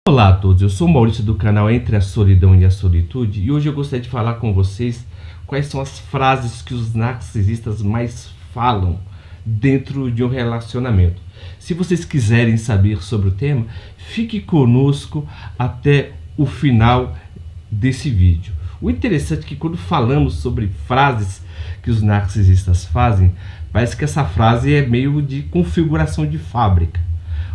Olá a todos, eu sou o Maurício do canal Entre a Solidão e a Solitude e hoje eu gostaria de falar com vocês quais são as frases que os narcisistas mais falam dentro de um relacionamento. Se vocês quiserem saber sobre o tema, fique conosco até o final desse vídeo. O interessante é que quando falamos sobre frases que os narcisistas fazem, parece que essa frase é meio de configuração de fábrica.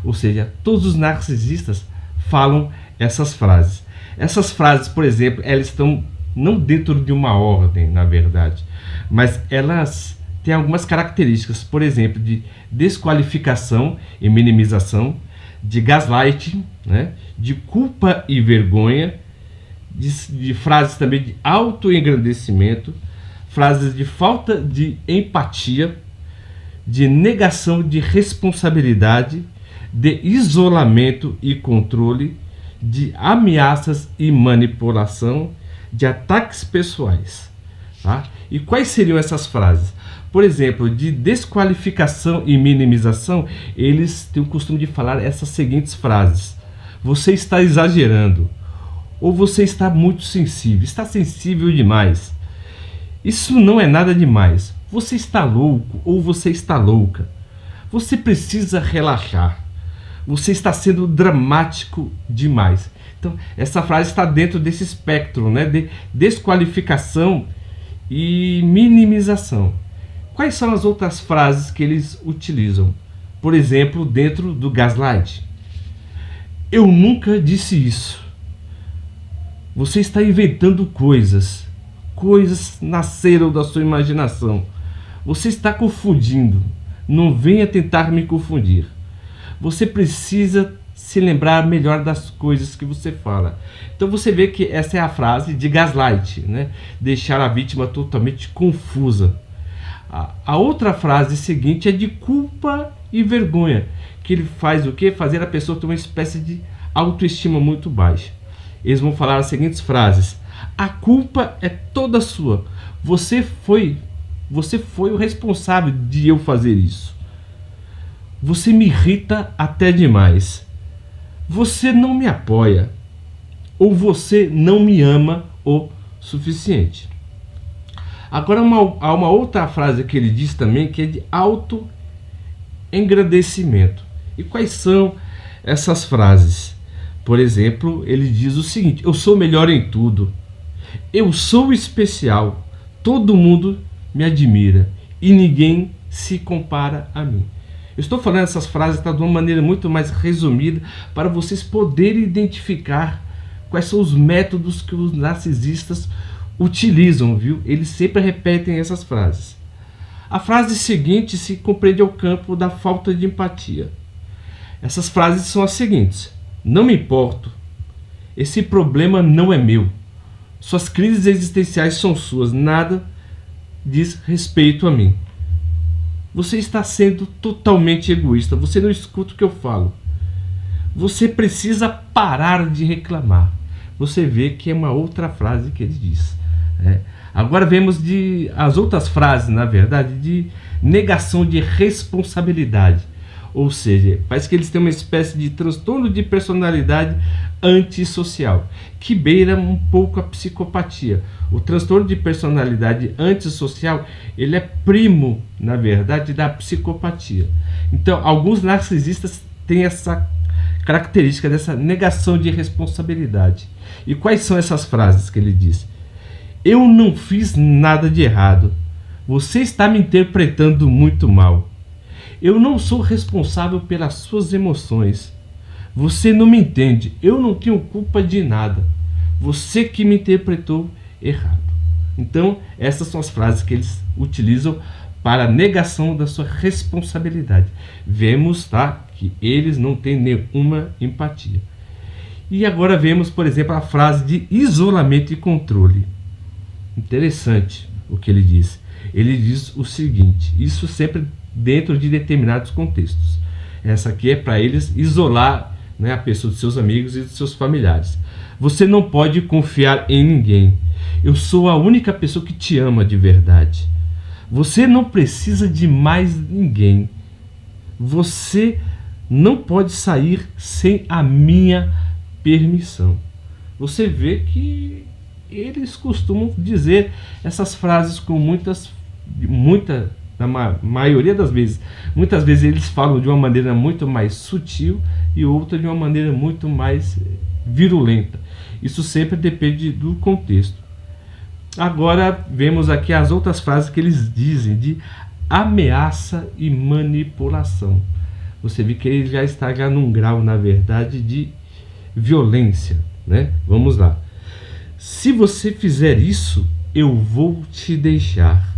Ou seja, todos os narcisistas falam essas frases. Essas frases, por exemplo, elas estão não dentro de uma ordem, na verdade, mas elas têm algumas características, por exemplo, de desqualificação e minimização, de gaslighting, né? De culpa e vergonha, de frases também de autoengrandecimento, frases de falta de empatia, de negação de responsabilidade, de isolamento e controle, de ameaças e manipulação, de ataques pessoais. Tá? E quais seriam essas frases? Por exemplo, de desqualificação e minimização, eles têm o costume de falar essas seguintes frases: você está exagerando, ou você está muito sensível, está sensível demais. Isso não é nada demais. Você está louco, ou você está louca. Você precisa relaxar. Você está sendo dramático demais. Então, essa frase está dentro desse espectro, né, de desqualificação e minimização. Quais são as outras frases que eles utilizam? Por exemplo, dentro do gaslight. Eu nunca disse isso. Você está inventando coisas. Coisas nasceram da sua imaginação. Você está confundindo. Não venha tentar me confundir. Você precisa se lembrar melhor das coisas que você fala. Então você vê que essa é a frase de gaslight, né? Deixar a vítima totalmente confusa. A outra frase seguinte é de culpa e vergonha, que ele faz o quê? Fazer a pessoa ter uma espécie de autoestima muito baixa. Eles vão falar as seguintes frases: a culpa é toda sua. Você foi o responsável de eu fazer isso. Você me irrita até demais. Você não me apoia. Ou você não me ama o suficiente. Agora há uma outra frase que ele diz também, que é de autoengrandecimento. E quais são essas frases? Por exemplo, ele diz o seguinte: eu sou melhor em tudo. Eu sou especial. Todo mundo me admira. E ninguém se compara a mim. Eu estou falando essas frases de uma maneira muito mais resumida para vocês poderem identificar quais são os métodos que os narcisistas utilizam, viu? Eles sempre repetem essas frases. A frase seguinte se compreende ao campo da falta de empatia. Essas frases são as seguintes: não me importo. Esse problema não é meu. Suas crises existenciais são suas. Nada diz respeito a mim. Você está sendo totalmente egoísta. Você não escuta o que eu falo. Você precisa parar de reclamar. Você vê que é uma outra frase que ele diz. Agora vemos as outras frases, na verdade, de negação de responsabilidade. Ou seja, parece que eles têm uma espécie de transtorno de personalidade antissocial, que beira um pouco a psicopatia. O transtorno de personalidade antissocial, ele é primo, na verdade, da psicopatia. Então, alguns narcisistas têm essa característica dessa negação de responsabilidade. E quais são essas frases que ele diz? Eu não fiz nada de errado. Você está me interpretando muito mal. Eu não sou responsável pelas suas emoções. Você não me entende. Eu não tenho culpa de nada. Você que me interpretou errado. Então, essas são as frases que eles utilizam para a negação da sua responsabilidade. Vemos, tá, que eles não têm nenhuma empatia. E agora vemos, por exemplo, a frase de isolamento e controle. Interessante o que ele diz. Ele diz o seguinte, isso sempre dentro de determinados contextos. Essa aqui é para eles isolar, né, a pessoa dos seus amigos e dos seus familiares. Você não pode confiar em ninguém. Eu sou a única pessoa que te ama de verdade. Você não precisa de mais ninguém. Você não pode sair sem a minha permissão. Você vê que eles costumam dizer essas frases com na maioria das vezes. Muitas vezes eles falam de uma maneira muito mais sutil e outra de uma maneira muito mais virulenta. Isso sempre depende do contexto. Agora vemos aqui as outras frases que eles dizem de ameaça e manipulação. Você vê que ele já está num grau, na verdade, de violência, né? Vamos lá. Se você fizer isso, eu vou te deixar.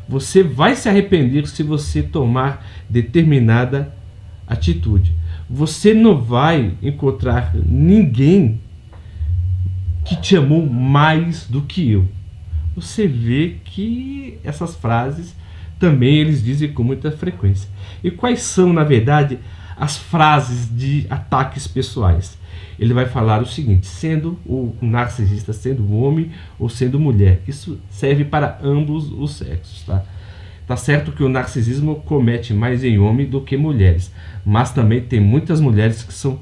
Você vai se arrepender se você tomar determinada atitude. Você não vai encontrar ninguém que te amou mais do que eu. Você vê que essas frases também eles dizem com muita frequência. E quais são, na verdade, as frases de ataques pessoais? Ele vai falar o seguinte: sendo o narcisista, sendo homem ou sendo mulher. Isso serve para ambos os sexos, tá? Tá certo que o narcisismo comete mais em homem do que mulheres, mas também tem muitas mulheres que são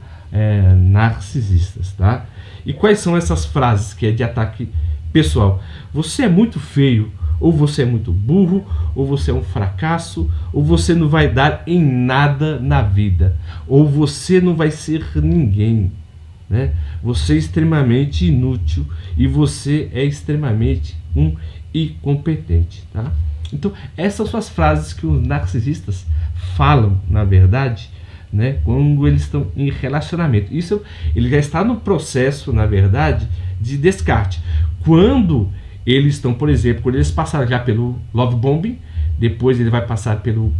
narcisistas, tá? E quais são essas frases que é de ataque pessoal? Você é muito feio, ou você é muito burro, ou você é um fracasso, ou você não vai dar em nada na vida, ou você não vai ser ninguém, né? Você é extremamente inútil e você é extremamente incompetente, tá? Então, essas são as frases que os narcisistas falam, na verdade, né, quando eles estão em relacionamento. Isso ele já está no processo, na verdade, de descarte. Quando eles estão, por exemplo, quando eles passaram já pelo love bombing, depois ele vai passar pelo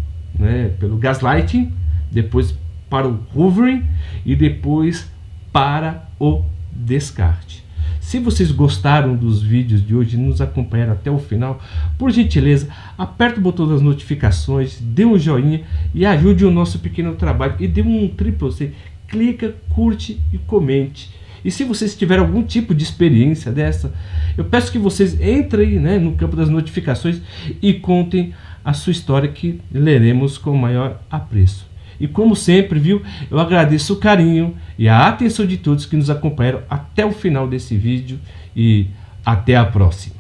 gaslighting, depois para o hoovering e depois para o descarte. Se vocês gostaram dos vídeos de hoje e nos acompanharam até o final, por gentileza, aperte o botão das notificações, dê um joinha e ajude o nosso pequeno trabalho e dê um triplo C. Clica, curte e comente. E se vocês tiverem algum tipo de experiência dessa, eu peço que vocês entrem, né, no campo das notificações e contem a sua história, que leremos com o maior apreço. E como sempre, viu, eu agradeço o carinho e a atenção de todos que nos acompanharam até o final desse vídeo e até a próxima.